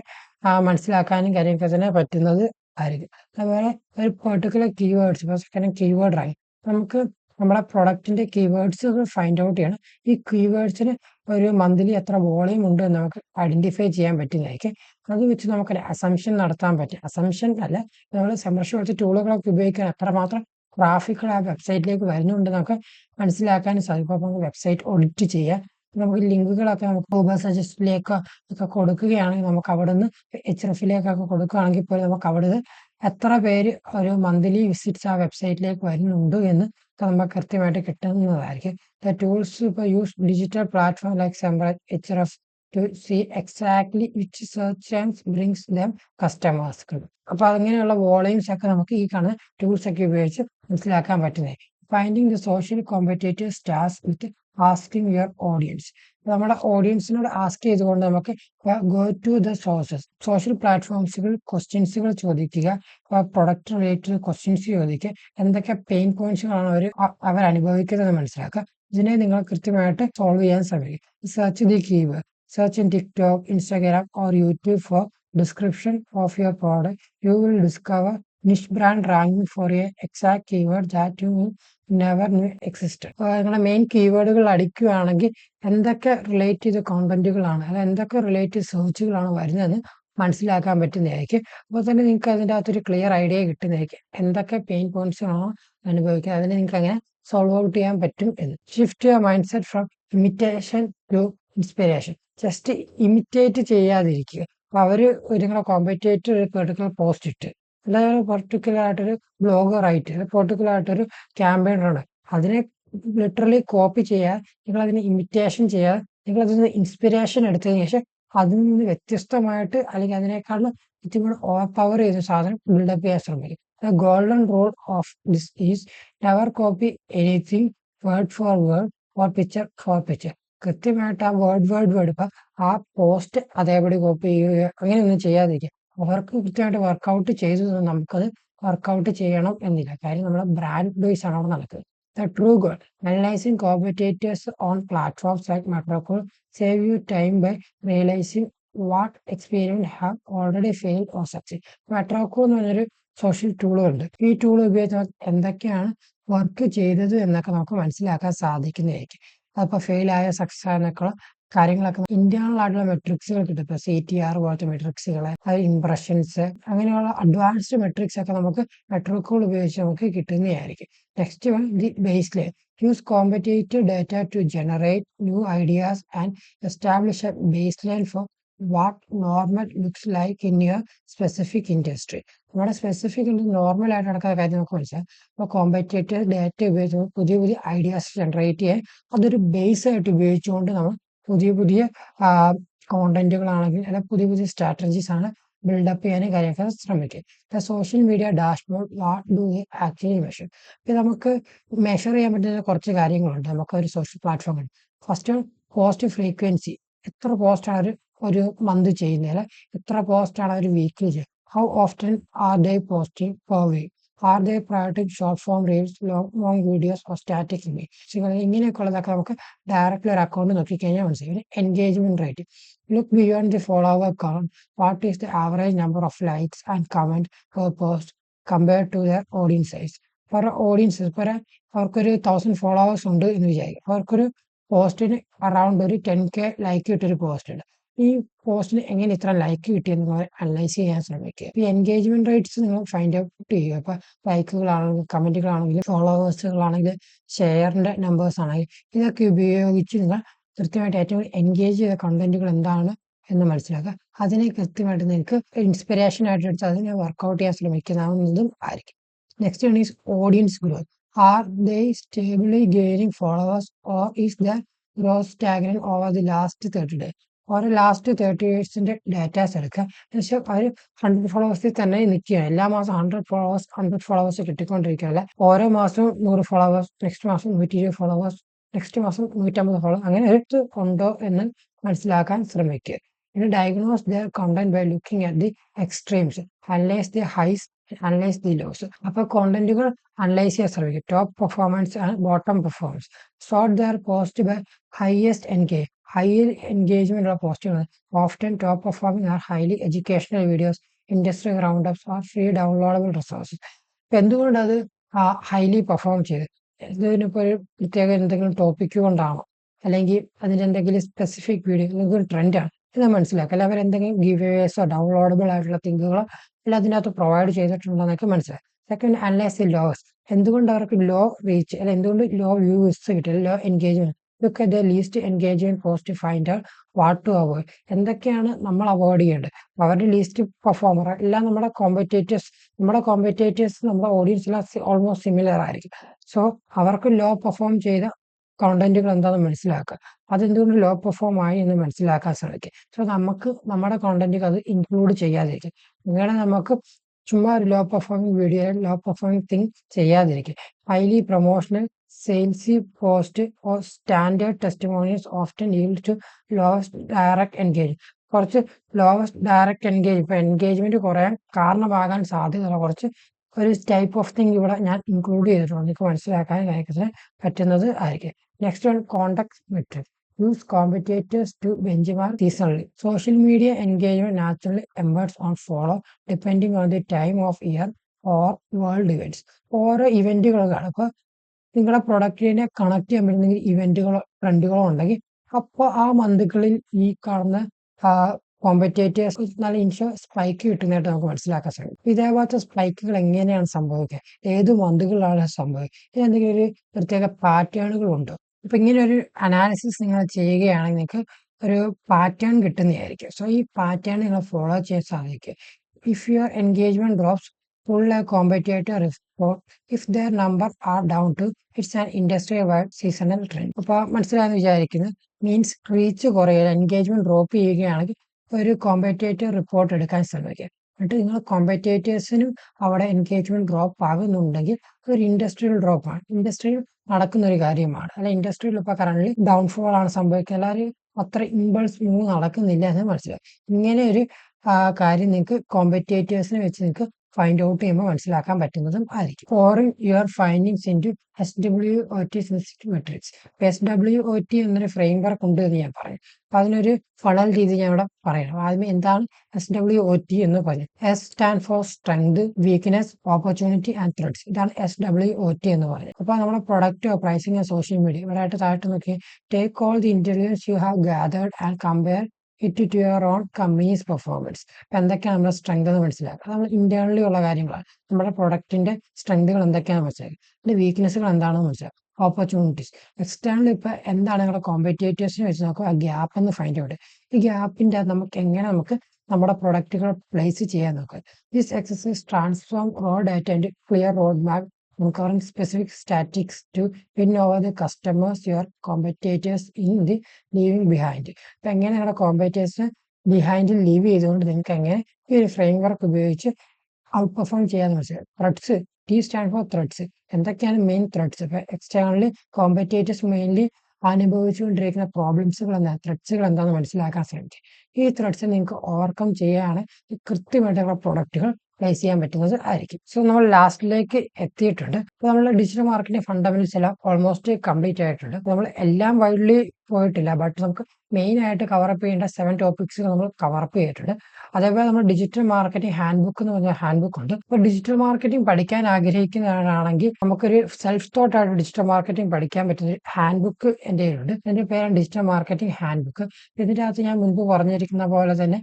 മനസ്സിലാക്കാനും കാര്യങ്ങളൊക്കെ തന്നെ പറ്റുന്നത് ആയിരിക്കും. അതുപോലെ ഒരു പെർട്ടിക്കുലർ കീവേഡ്സ്, ഇപ്പോൾ സെക്കൻഡ് കീവേഡ് റാങ്ക്, നമുക്ക് നമ്മുടെ പ്രൊഡക്റ്റിന്റെ കീവേഡ്സ് ഫൈൻഡ് ഔട്ട് ചെയ്യണം. ഈ കീവേഡ്സിന് ഒരു മന്ത്ലി എത്ര വോളിയം ഉണ്ട് എന്ന് നമുക്ക് ഐഡന്റിഫൈ ചെയ്യാൻ പറ്റുന്നതായിരിക്കും. അത് വെച്ച് നമുക്കൊരു അസംഷൻ നടത്താൻ പറ്റും. അസംഷൻ അല്ല, നമ്മൾ സെമർഷി പോലത്തെ ടൂളുകളൊക്കെ ഉപയോഗിക്കാൻ എത്രമാത്രം ട്രാഫിക്കുകൾ ആ വെബ്സൈറ്റിലേക്ക് വരുന്നുണ്ട് നമുക്ക് മനസ്സിലാക്കാനും സാധിക്കും. അപ്പോൾ നമുക്ക് വെബ്സൈറ്റ് ഓഡിറ്റ് ചെയ്യാം. നമുക്ക് ലിങ്കുകളൊക്കെ നമുക്ക് ഊബർ സജസ്റ്റിലേക്ക് ഒക്കെ കൊടുക്കുകയാണെങ്കിൽ നമുക്ക് അവിടെ നിന്ന് HRFിലേക്കൊക്കെ കൊടുക്കുകയാണെങ്കിൽ പോലും നമുക്ക് അവിടെ നിന്ന് എത്ര പേര് ഒരു മന്ത്ലി വിസിറ്റ്സ് ആ വെബ്സൈറ്റിലേക്ക് വരുന്നുണ്ട് എന്ന് നമുക്ക് കൃത്യമായിട്ട് കിട്ടുന്നതായിരിക്കും. ദ ടൂൾസ് ഇപ്പോൾ യൂസ് ഡിജിറ്റൽ പ്ലാറ്റ്ഫോം ലൈക്ക് സെംബ്രൈറ്റ്, HRF to see exactly which search terms brings them customers. അപ്പോൾ അങ്ങനെയുള്ള വോളിയൂംസ് ഒക്കെ നമുക്ക് ഈ കാണുന്ന ടൂൾസ് ഒക്കെ ഉപയോഗിച്ച് മനസ്സിലാക്കാൻ പറ്റുന്നത്. Finding the social competitive stars with asking your audience. നമ്മുടെ ഓഡിയൻസിനോട് ആസ്ക് ചെയ്തുകൊണ്ട് നമുക്ക് go to the sources, social പ്ലാറ്റ്ഫോംസുകൾ ക്വസ്റ്റ്യൻസുകൾ ചോദിക്കുക, പ്രൊഡക്റ്റ് റിലേറ്റഡ് ക്വസ്റ്റ്യൻസ് ചോദിക്കുക, എന്തൊക്കെ പെയിൻ പോയിന്റ്സുകളാണ് അവർ അനുഭവിക്കുന്നത് മനസ്സിലാക്കുക. ഇതിനെ നിങ്ങൾ കൃത്യമായിട്ട് സോൾവ് ചെയ്യാൻ ശ്രമിക്കുക. Search the keyword, search in TikTok, Instagram or YouTube for description of your product. You will discover niche brand ranking for a exact keyword that you never knew existed. നിങ്ങളുടെ മെയിൻ കീവേഡുകൾ അടിക്കുകയാണെങ്കിൽ എന്തൊക്കെ റിലേറ്റ് ചെയ്ത കോണ്ടന്റുകളാണ്, അല്ല എന്തൊക്കെ റിലേറ്റ് ചെയ്ത സെർച്ചുകളാണ് വരുന്നതെന്ന് മനസ്സിലാക്കാൻ പറ്റുന്നതായിരിക്കും. അപ്പോൾ തന്നെ നിങ്ങൾക്ക് അതിൻ്റെ അകത്തൊരു ക്ലിയർ ഐഡിയ കിട്ടുന്നതായിരിക്കും എന്തൊക്കെ പെയിൻ പോയിന്റ്സുകളാണോ അനുഭവിക്കുക, അതിനെ നിങ്ങൾക്ക് അങ്ങനെ സോൾവ് ഔട്ട് ചെയ്യാൻ പറ്റും എന്ന്. Shift your mindset from imitation to inspiration. Just imitate ചെയ്യാതിരിക്കുക. അപ്പോൾ അവർ നിങ്ങളുടെ കോമ്പറ്റേറ്റർ ഒരു പെർട്ടിക്കുലർ പോസ്റ്റ് ഇട്ട്, അല്ലെങ്കിൽ പെർട്ടിക്കുലർ ആയിട്ടൊരു ബ്ലോഗർ ആയിട്ട്, പെർട്ടിക്കുലർ ആയിട്ടൊരു ക്യാമ്പയിൻ ഉണ്ട്, അതിനെ ലിറ്ററലി കോപ്പി ചെയ്യാതെ നിങ്ങളതിനെ ഇമിറ്റേഷൻ ചെയ്യാതെ നിങ്ങളതിൽ നിന്ന് ഇൻസ്പിരേഷൻ എടുത്തതിന് ശേഷം അതിൽ നിന്ന് വ്യത്യസ്തമായിട്ട് അല്ലെങ്കിൽ അതിനേക്കാളും ഇത്തിരി കൂടെ ഓവർ പവർ ചെയ്ത സാധനം ബിൽഡപ്പ് ചെയ്യാൻ ശ്രമിക്കും. The golden rule of this is never copy anything word for word or picture four picture. കൃത്യമായിട്ട് ആ വേർഡ് ഇപ്പം ആ പോസ്റ്റ് അതേപടി കോപ്പി ചെയ്യുക അങ്ങനെയൊന്നും ചെയ്യാതിരിക്കുക. അവർക്ക് കൃത്യമായിട്ട് വർക്കൗട്ട് ചെയ്തു നമുക്കത് വർക്കൗട്ട് ചെയ്യണം എന്നില്ല. കാര്യം നമ്മുടെ ബ്രാൻഡ് ബേസ് ആണ് അവിടെ നടക്കുന്നത്. The true goal, analyzing competitors on platforms like Metrocool save you time by realizing what experiment have already failed or succeed. Metrocool എന്ന് പറഞ്ഞൊരു സോഷ്യൽ ടൂളുകളുണ്ട്. ഈ ടൂൾ ഉപയോഗിച്ച് എന്തൊക്കെയാണ് വർക്ക് ചെയ്തത് എന്നൊക്കെ നമുക്ക് മനസ്സിലാക്കാൻ സാധിക്കുന്നതായിരിക്കും. അതിപ്പോൾ ഫെയിലായ സക്സസ് ആയെന്നൊക്കെയുള്ള കാര്യങ്ങളൊക്കെ ഇന്റേണൽ ആയിട്ടുള്ള മെട്രിക്സുകൾ കിട്ടും. ഇപ്പോൾ CTR പോലത്തെ മെട്രിക്സുകൾ, അത് ഇംപ്രഷൻസ്, അങ്ങനെയുള്ള അഡ്വാൻസ്ഡ് മെട്രിക്സ് ഒക്കെ നമുക്ക് മെട്രിക്കുകൾ ഉപയോഗിച്ച് നമുക്ക് കിട്ടുന്നതായിരിക്കും. Next one the baseline. Use competitive data to generate new ideas and establish a baseline for what normal looks like in your specific industry. നമ്മുടെ സ്പെസിഫിക് നോർമൽ ആയിട്ട് നടക്കുന്ന കാര്യം നമുക്ക് മനസ്സിലാക്കാം. അപ്പോൾ കോമ്പറ്റേറ്റീവ് ഡാറ്റ ഉപയോഗിച്ച് പുതിയ പുതിയ ഐഡിയാസ് ജനറേറ്റ് ചെയ്യാൻ അതൊരു ബേസ് ആയിട്ട് ഉപയോഗിച്ചുകൊണ്ട് നമ്മൾ പുതിയ പുതിയ കോണ്ടന്റുകളാണെങ്കിൽ അല്ലെങ്കിൽ പുതിയ പുതിയ സ്ട്രാറ്റജീസ് ആണ് ബിൽഡപ്പ് ചെയ്യാനും കാര്യമൊക്കെ ശ്രമിക്കുക. Social media dashboard what do you actually measure. ഇപ്പം നമുക്ക് മെഷർ ചെയ്യാൻ പറ്റുന്ന കുറച്ച് കാര്യങ്ങളുണ്ട്. നമുക്ക് ഒരു സോഷ്യൽ പ്ലാറ്റ്ഫോം ഉണ്ട്. ഫസ്റ്റ് പോസ്റ്റ് ഫ്രീക്വൻസി, എത്ര പോസ്റ്റാണ് ഒരു മന്ത് ചെയ്യുന്നത്, എത്ര പോസ്റ്റാണ് ഒരു വീക്കിലി ചെയ്യുക, how often are they posting per week, are they prioritising short form reels, long videos or static image, ഇങ്ങനെയൊക്കെ ഉള്ളതൊക്കെ നമുക്ക് ഡയറക്റ്റ്ലി ഒരു അക്കൗണ്ട് നോക്കിക്കഴിഞ്ഞാൽ മനസ്സിലായി. Engagement rate, look beyond the follower count, what is the average number of likes and comment per post compared to their audience size. For audience ഇപ്പോൾ അവർക്കൊരു 1000 ഫോളോവേഴ്സ് ഉണ്ട് എന്ന് വിചാരിക്കും. അവർക്കൊരു പോസ്റ്റിന് അറൗണ്ട് ഒരു 10K ലൈക്ക് കിട്ടിയൊരു പോസ്റ്റ് ഉണ്ട്. ഈ പോസ്റ്റിന് എങ്ങനെ ഇത്ര ലൈക്ക് കിട്ടിയെന്ന് നിങ്ങൾ അനലൈസ് ചെയ്യാൻ ശ്രമിക്കുക. ഈ എൻഗേജ്മെന്റ് റേറ്റ്സ് നിങ്ങൾ ഫൈൻഡ് ഔട്ട് ചെയ്യുക. ഇപ്പോൾ ലൈക്കുകളാണെങ്കിലും കമന്റുകളാണെങ്കിലും ഫോളോവേഴ്സുകളാണെങ്കിലും ഷെയറിന്റെ നമ്പേഴ്സ് ആണെങ്കിൽ ഇതൊക്കെ ഉപയോഗിച്ച് നിങ്ങൾ കൃത്യമായിട്ട് ഏറ്റവും എൻഗേജ് ചെയ്ത കണ്ടന്റുകൾ എന്താണ് എന്ന് മനസ്സിലാക്കുക. അതിനെ കൃത്യമായിട്ട് നിങ്ങൾക്ക് ഇൻസ്പിറേഷൻ ആയിട്ട് എടുത്ത് അതിനെ വർക്ക്ഔട്ട് ചെയ്യാൻ ശ്രമിക്കുന്നതും ആയിരിക്കും. Next one is audience growth. Are they stably gaining followers or is the growth stagnant over the last 30 days? ഓരോ ലാസ്റ്റ് 30 yearsന്റെ ഡാറ്റാസ് എടുക്കുക. ഏകദേശം അവർ 100 ഫോളോവേഴ്സിൽ തന്നെ നിൽക്കുകയാണ്. എല്ലാ മാസം 100 ഫോളോവേഴ്സ് കിട്ടിക്കൊണ്ടിരിക്കുകയല്ല. ഓരോ മാസവും 100 ഫോളോവേഴ്സ്, നെക്സ്റ്റ് മാസം 120 ഫോളോവേഴ്സ്, നെക്സ്റ്റ് മാസം 150 ഫോളോവേഴ്സ്, അങ്ങനെ എടുത്ത് ഉണ്ടോ എന്ന് മനസ്സിലാക്കാൻ ശ്രമിക്കുക. പിന്നെ diagnose their content by looking at the extremes, analyse the highs, analyse the lows. അപ്പോൾ കോണ്ടന്റുകൾ അനലൈസ് ചെയ്യാൻ ശ്രമിക്കുക. Top performance and bottom performance. Sort their post by highest engage, high engagement ഉള്ള പോസ്റ്റുകൾ. Often top performing are highly educational videos, industry roundups are free downloadable resources. ഇപ്പം എന്തുകൊണ്ട് അത് ഹൈലി പെർഫോം ചെയ്ത്? ഇതിനിപ്പോൾ ഒരു പ്രത്യേക എന്തെങ്കിലും ടോപ്പിക് കൊണ്ടാണോ, അല്ലെങ്കിൽ അതിൻ്റെ എന്തെങ്കിലും സ്പെസിഫിക് വീഡിയോ, എന്തെങ്കിലും ട്രെൻഡാണ് ഇത് മനസ്സിലാക്കുക. അല്ല അവരെന്തെങ്കിലും ഗിവേവേഴ്സോ ഡൗൺലോഡബിൾ ആയിട്ടുള്ള തിങ്കുകളോ അല്ല അതിനകത്ത് പ്രൊവൈഡ് ചെയ്തിട്ടുണ്ടോ എന്നൊക്കെ മനസ്സിലാക്കുക. Second, analyse the lows. എന്തുകൊണ്ട് അവർക്ക് ലോ റീച്ച് അല്ല എന്തുകൊണ്ട് ലോ വ്യൂസ് കിട്ടില്ല, low engagement. Look at the least engagement post, find out what to avoid. എന്തൊക്കെയാണ് നമ്മൾ അവോയ്ഡ് ചെയ്യേണ്ടത്. അവരുടെ ലീസ്റ്റ് പെർഫോമർ എല്ലാം നമ്മുടെ കോമ്പറ്റേറ്റേഴ്സ് നമ്മുടെ ഓഡിയൻസ് എല്ലാം ഓൾമോസ്റ്റ് സിമിലർ ആയിരിക്കും. സോ അവർക്ക് ലോ പെർഫോം ചെയ്ത കോണ്ടന്റുകൾ എന്താണെന്ന് മനസ്സിലാക്കുക. അതെന്തുകൊണ്ട് ലോ പെർഫോം ആയി എന്ന് മനസ്സിലാക്കാൻ ശ്രമിക്കുക. സോ നമുക്ക് നമ്മുടെ കോണ്ടന്റുകൾ അത് ഇൻക്ലൂഡ് ചെയ്യാതിരിക്കും. അങ്ങനെ നമുക്ക് ചുമ്മാ ഒരു low performing video, low performing thing ചെയ്യാതിരിക്കും. Highly promotional salesy post or standard testimonials often yield to lowest direct engage. കുറച്ച് ലോവസ്റ്റ് ഡയറക്റ്റ് എൻഗേജ്, ഇപ്പോൾ എൻഗേജ്മെന്റ് കുറയാൻ കാരണമാകാൻ സാധ്യതയുള്ള കുറച്ച് ഒരു ടൈപ്പ് ഓഫ് തിങ് ഇവിടെ ഞാൻ ഇൻക്ലൂഡ് ചെയ്തിട്ടുണ്ട്. നിങ്ങൾക്ക് മനസ്സിലാക്കാൻ കാര്യത്തിന് പറ്റുന്നത് ആയിരിക്കും. Next one, contact metric. Use competitors to benchmark seasonally. Social media engagement naturally embeds on follow depending on the time of year or world events. ഓരോ ഇവന്റുകളാണ്. അപ്പോൾ നിങ്ങളുടെ പ്രൊഡക്റ്റിനെ കണക്ട് ചെയ്യാൻ പറ്റുന്ന ഇവന്റുകളോ ട്രെൻഡുകളോ ഉണ്ടെങ്കിൽ അപ്പോൾ ആ മന്തുകളിൽ ഈ കാണുന്ന കോമ്പറ്റേറ്റേഴ്സ് നല്ല സ്പൈക്ക് കിട്ടുന്നതായിട്ട് നമുക്ക് മനസ്സിലാക്കാൻ സാധിക്കും. ഇതേപോലത്തെ സ്പൈക്കുകൾ എങ്ങനെയാണ് സംഭവിക്കുക, ഏത് മന്തുകളിലാണ് സംഭവിക്കുക, ഇതിനെന്തെങ്കിലും ഒരു പ്രത്യേക പാറ്റേണുകളുണ്ടോ? ഇപ്പൊ ഇങ്ങനെ ഒരു അനാലിസിസ് നിങ്ങൾ ചെയ്യുകയാണെങ്കിൽ നിങ്ങൾക്ക് ഒരു പാറ്റേൺ കിട്ടുന്നതായിരിക്കും. സോ ഈ പാറ്റേൺ നിങ്ങൾ ഫോളോ ചെയ്യാൻ സാധിക്കും. If your engagement drops, pull a competitor report. If their number are down to, it's an industry-wide seasonal trend. അപ്പോൾ മനസ്സിലായെന്ന് വിചാരിക്കുന്നു. മീൻസ് റീച്ച് കുറയുക, എൻഗേജ്മെന്റ് ഡ്രോപ്പ് ചെയ്യുകയാണെങ്കിൽ ഒരു കോമ്പറ്റേറ്റർ റിപ്പോർട്ട് എടുക്കാൻ ശ്രമിക്കുക. എന്നിട്ട് നിങ്ങൾ കോമ്പറ്റേറ്റേഴ്സിനും അവിടെ എൻഗേജ്മെന്റ് ഡ്രോപ്പ് ആകുന്നുണ്ടെങ്കിൽ ഒരു ഇൻഡസ്ട്രിയൽ ഡ്രോപ്പാണ്, ഇൻഡസ്ട്രിയിൽ നടക്കുന്ന ഒരു കാര്യമാണ്. അല്ല ഇൻഡസ്ട്രിയിൽ ഇപ്പോൾ കറന്റ് ഡൗൺഫോൾ ആണ് സംഭവിക്കുക, എല്ലാവരും അത്ര ഇമ്പൾസ് മൂവ് നടക്കുന്നില്ല എന്ന് മനസ്സിലായി. ഇങ്ങനെ ഒരു കാര്യം നിങ്ങൾക്ക് കോമ്പറ്റേറ്റേഴ്സിനെ വെച്ച് നിങ്ങൾക്ക് ഫൈൻഡ് ഔട്ട് ചെയ്യുമ്പോൾ മനസ്സിലാക്കാൻ പറ്റുന്നതും ആയിരിക്കും. Foreign your findings into SWOT sensitive matrix. SWOT എന്നൊരു ഫ്രെയിം വർക്ക് ഉണ്ട് എന്ന് ഞാൻ പറഞ്ഞു. അപ്പൊ അതിനൊരു ഫണൽ രീതി ഞാൻ ഇവിടെ പറയണം. ആദ്യമേ എന്താണ് SWOT എന്ന് പറഞ്ഞു. S stand for strength, weakness, opportunity and threats. ഇതാണ് SWOT എന്ന് പറയുന്നത്. അപ്പോൾ നമ്മുടെ പ്രൊഡക്റ്റോ പ്രൈസിങ്ങോ സോഷ്യൽ മീഡിയ ഇവിടെ ആയിട്ട് താഴോട്ട് നോക്കി, take all the intelligence you have gathered and compare it to your own companies performance. അപ്പം എന്തൊക്കെയാണ് നമ്മുടെ സ്ട്രെങ്ത് എന്ന് മനസ്സിലാക്കുക. നമ്മൾ ഇന്റേണലി ഉള്ള കാര്യങ്ങളാണ്. നമ്മുടെ പ്രൊഡക്റ്റിന്റെ സ്ട്രെങ്തുകൾ എന്തൊക്കെയാണെന്ന് മനസ്സിലാക്കുക. അതിന്റെ വീക്ക്നെസ്സുകൾ എന്താണെന്ന് മനസ്സിലാക്കുക. ഓപ്പർച്യൂണിറ്റീസ് എക്സ്റ്റേണലി ഇപ്പൊ എന്താണ് നിങ്ങളുടെ കോമ്പറ്റേറ്റേഴ്സിനെ വെച്ച് നോക്കുക, ആ ഗ്യാപ്പ് എന്ന് ഫൈൻഡ് ഔട്ട്. ഈ ഗ്യാപ്പിന്റെ നമുക്ക് എങ്ങനെ നമ്മുടെ പ്രൊഡക്റ്റുകൾ പ്ലേസ് ചെയ്യാൻ നോക്കുക. This exercise transform raw data and clear roadmap uncovering specific statistics to win over the customers your competitors in the leaving behind. അപ്പൊ എങ്ങനെ നിങ്ങളുടെ കോമ്പറ്റേഴ്സ് ബിഹൈൻഡിൽ ലീവ് ചെയ്തുകൊണ്ട് നിങ്ങൾക്ക് എങ്ങനെ ഈ ഒരു ഫ്രെയിം വർക്ക് ഉപയോഗിച്ച് ഔട്ട് പെർഫോം ചെയ്യാന്ന് മനസ്സിലായി. Threats, T stand for threats. എന്തൊക്കെയാണ് മെയിൻ ത്രെഡ്സ്? ഇപ്പൊ എക്സ്റ്റേണലി കോമ്പറ്റേറ്റേഴ്സ് മെയിൻലി അനുഭവിച്ചുകൊണ്ടിരിക്കുന്ന പ്രോബ്ലംസുകൾ ത്രെഡ്സുകൾ എന്താണെന്ന് മനസ്സിലാക്കാൻ ശ്രമിക്കുക. ഈ ത്രെഡ്സ് നിങ്ങൾക്ക് ഓവർകം ചെയ്യുകയാണ് കൃത്യമായിട്ടുള്ള പ്രൊഡക്റ്റുകൾ പ്ലേസ് ചെയ്യാൻ പറ്റുന്നത് ആയിരിക്കും. സോ നമ്മൾ ലാസ്റ്റിലേക്ക് എത്തിയിട്ടുണ്ട്. അപ്പോൾ നമ്മൾ ഡിജിറ്റൽ മാർക്കറ്റിംഗ് ഫണ്ടമെന്റൽസ് എല്ലാം ഓൾമോസ്റ്റ് കംപ്ലീറ്റ് ആയിട്ടുണ്ട്. നമ്മൾ എല്ലാം വൈഡ്ലി പോയിട്ടില്ല, ബട്ട് നമുക്ക് മെയിൻ ആയിട്ട് കവറപ്പ് ചെയ്യേണ്ട 7 ടോപ്പിക്സ് നമ്മൾ കവറപ്പ് ചെയ്തിട്ടുണ്ട്. അതേപോലെ നമ്മൾ ഡിജിറ്റൽ മാർക്കറ്റിംഗ് ഹാൻഡ് ബുക്ക് എന്ന് പറഞ്ഞ ഹാൻഡ് ബുക്ക് ഉണ്ട്. അപ്പോൾ ഡിജിറ്റൽ മാർക്കറ്റിംഗ് പഠിക്കാൻ ആഗ്രഹിക്കുന്നവരാണെങ്കിൽ നമുക്കൊരു സെൽഫ് തോട്ട് ആയിട്ട് ഡിജിറ്റൽ മാർക്കറ്റിംഗ് പഠിക്കാൻ പറ്റുന്ന ഹാൻഡ് ബുക്ക് എൻ്റെ കയ്യിലുണ്ട്. ഇതിന്റെ പേരാണ് ഡിജിറ്റൽ മാർക്കറ്റിംഗ് ഹാൻഡ് ബുക്ക്. ഇതിൻ്റെ അകത്ത് ഞാൻ മുൻപ് പറഞ്ഞിരിക്കുന്ന പോലെ തന്നെ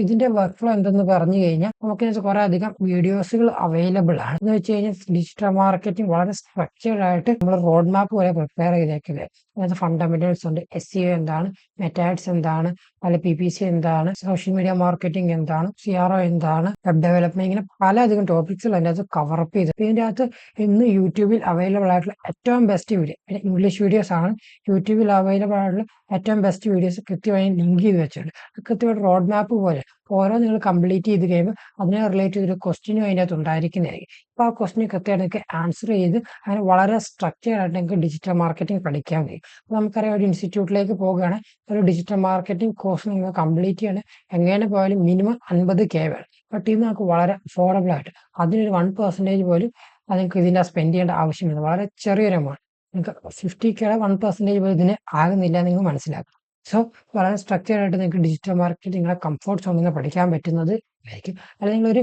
ഇതിന്റെ വർക്ക് ഫ്ലോ എന്തെന്ന് പറഞ്ഞു കഴിഞ്ഞാൽ നമുക്ക് കുറെ അധികം വീഡിയോസുകൾ അവൈലബിൾ ആണ്. എന്ന് വെച്ച് കഴിഞ്ഞാൽ ഡിജിറ്റൽ മാർക്കറ്റിംഗ് വളരെ സ്ട്രക്ചേർഡ് ആയിട്ട് നമ്മൾ റോഡ് മാപ്പ് പോലെ പ്രിപ്പയർ ചെയ്തേക്കുന്നത്. അതിനകത്ത് ഫണ്ടമെന്റൽസ് ഉണ്ട്, SEO എന്താണ്, മെറ്റാഡ്സ് എന്താണ്, അല്ലെ PPC എന്താണ്, സോഷ്യൽ മീഡിയ മാർക്കറ്റിംഗ് എന്താണ്, CRO എന്താണ്, വെബ് ഡെവലപ്മെന്റ്, ഇങ്ങനെ പലധികം ടോപ്പിക്സുകൾ അതിൻ്റെ അകത്ത് കവറപ്പ് ചെയ്ത്. ഇതിൻ്റെ അകത്ത് ഇന്ന് യൂട്യൂബിൽ അവൈലബിൾ ആയിട്ടുള്ള ഏറ്റവും ബെസ്റ്റ് വീഡിയോ, പിന്നെ ഇംഗ്ലീഷ് വീഡിയോസ് ആണ്. യൂട്യൂബിൽ അവൈലബിൾ ആയിട്ടുള്ള ഏറ്റവും ബെസ്റ്റ് വീഡിയോസ് കൃത്യമായി ലിങ്ക് ചെയ്ത് വെച്ചിട്ടുണ്ട്. കൃത്യമായിട്ട് റോഡ് മാപ്പ് പോലെ ഓരോ നിങ്ങൾ കംപ്ലീറ്റ് ചെയ്ത് കഴിയുമ്പോൾ അതിനെ റിലേറ്റ് ചെയ്തൊരു ക്വസ്റ്റ്യനും അതിൻ്റെ അകത്ത് ഉണ്ടായിരിക്കുന്നതായിരിക്കും. അപ്പോൾ ആ ക്വസ്റ്റിന് കൃത്യമായിട്ട് നിങ്ങൾക്ക് ആൻസർ ചെയ്ത് അങ്ങനെ വളരെ സ്ട്രക്ചേർഡ് ആയിട്ട് നിങ്ങൾക്ക് ഡിജിറ്റൽ മാർക്കറ്റിംഗ് പഠിക്കാൻ കഴിയും. അപ്പോൾ നമുക്കറിയാം ഒരു ഇൻസ്റ്റിറ്റ്യൂട്ടിലേക്ക് പോവുകയാണ്, ഒരു ഡിജിറ്റൽ മാർക്കറ്റിംഗ് കോഴ്സ് നിങ്ങൾ കംപ്ലീറ്റ് ചെയ്യണം. എങ്ങനെ പോയാലും മിനിമം 50K വേണം. ബട്ട് ഇത് നമുക്ക് വളരെ അഫോർഡബിൾ ആയിട്ട് അതിനൊരു 1% പോലും നിങ്ങൾക്ക് ഇതിൻ്റെ സ്പെൻഡ് ചെയ്യേണ്ട ആവശ്യമില്ല. വളരെ ചെറിയൊരു എമൗണ്ട്, നിങ്ങൾക്ക് 50Kയുടെ 1% പോലും ഇതിന് ആകുന്നില്ല നിങ്ങൾ മനസ്സിലാക്കുക. സോ വളരെ സ്ട്രക്ചേർഡ് ആയിട്ട് നിങ്ങൾക്ക് ഡിജിറ്റൽ മാർക്കറ്റിംഗ് നിങ്ങളെ കംഫോർട്ട് സോണിൽ നിന്ന് പഠിക്കാൻ പറ്റുന്നത് ആയിരിക്കും. അല്ലെങ്കിൽ ഒരു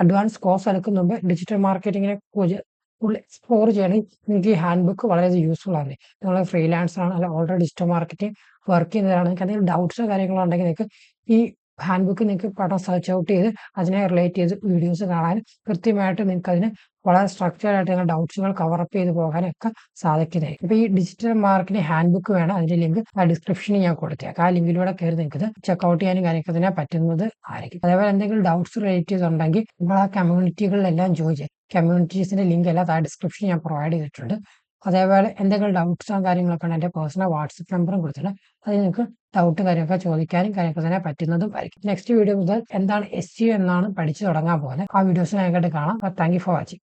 അഡ്വാൻസ് കോഴ്സ് എടുക്കുന്ന മുമ്പ് ഡിജിറ്റൽ മാർക്കറ്റിങ്ങിനെ ഫുൾ എക്സ്പ്ലോർ ചെയ്യണമെങ്കിൽ നിങ്ങൾക്ക് ഈ ഹാൻഡ് ബുക്ക് വളരെ യൂസ്ഫുൾ ആണ്. നിങ്ങൾ ഫ്രീലാൻസർ ആണ്, അല്ലെങ്കിൽ ഓൾറെഡി ഡിജിറ്റൽ മാർക്കറ്റിംഗ് വർക്ക് ചെയ്യുന്നതാണ്, നിങ്ങൾക്ക് എന്തെങ്കിലും ഡൗട്ട്സോ കാര്യങ്ങളോ ഉണ്ടെങ്കിൽ നിങ്ങൾക്ക് ഈ ഹാൻഡ് ബുക്ക് നിങ്ങൾക്ക് പടം സെർച്ച് ഔട്ട് ചെയ്ത് അതിനെ റിലേറ്റ് ചെയ്ത് വീഡിയോസ് കാണാൻ കൃത്യമായിട്ട് നിങ്ങൾക്ക് അതിന് വളരെ സ്ട്രക്ചേർഡ് ആയിട്ട് നിങ്ങൾ ഡൗട്ട്സുകൾ കവറപ്പ് ചെയ്ത് പോകാനൊക്കെ സാധിക്കുന്നതായിരിക്കും. ഇപ്പോൾ ഈ ഡിജിറ്റൽ മാർക്കറ്റിംഗ് ഹാൻഡ് ബുക്ക് വേണം, അതിന്റെ ലിങ്ക് ആ ഡിസ്ക്രിപ്ഷനിൽ ഞാൻ കൊടുത്തേക്കാം. ആ ലിങ്കിലൂടെ കയറി നിങ്ങൾക്ക് ഇത് ചെക്കൗട്ട് ചെയ്യാനും കാര്യമൊക്കെ തന്നെ പറ്റുന്നത് ആയിരിക്കും. അതേപോലെ എന്തെങ്കിലും ഡൗട്ട്സ് റിലേറ്റ് ചെയ്തുണ്ടെങ്കിൽ നമ്മൾ ആ കമ്മ്യൂണിറ്റികളിലെല്ലാം ജോയിൻ ചെയ്യാം. കമ്മ്യൂണിറ്റീസിന്റെ ലിങ്ക് എല്ലാം ആ ഡിസ്ക്രിപ്ഷനിൽ ഞാൻ പ്രൊവൈഡ് ചെയ്തിട്ടുണ്ട്. അതേപോലെ എന്തെങ്കിലും ഡൗട്ട്സോ കാര്യങ്ങളൊക്കെ ഉണ്ട്, എൻ്റെ പേഴ്സണൽ വാട്സപ്പ് നമ്പറും കൊടുത്തിട്ടുണ്ട്. അത് നിങ്ങൾക്ക് ഡൗട്ട് കാര്യമൊക്കെ ചോദിക്കാനും കാര്യമൊക്കെ തന്നെ പറ്റുന്നതും ആയിരിക്കും. നെക്സ്റ്റ് വീഡിയോ മുതൽ എന്താണ് SEO എന്നാണ് പഠിച്ചു തുടങ്ങാൻ പോകുന്നത്. ആ വീഡിയോസ് ഞങ്ങൾക്കായിട്ട് കാണാം. Thank you for watching.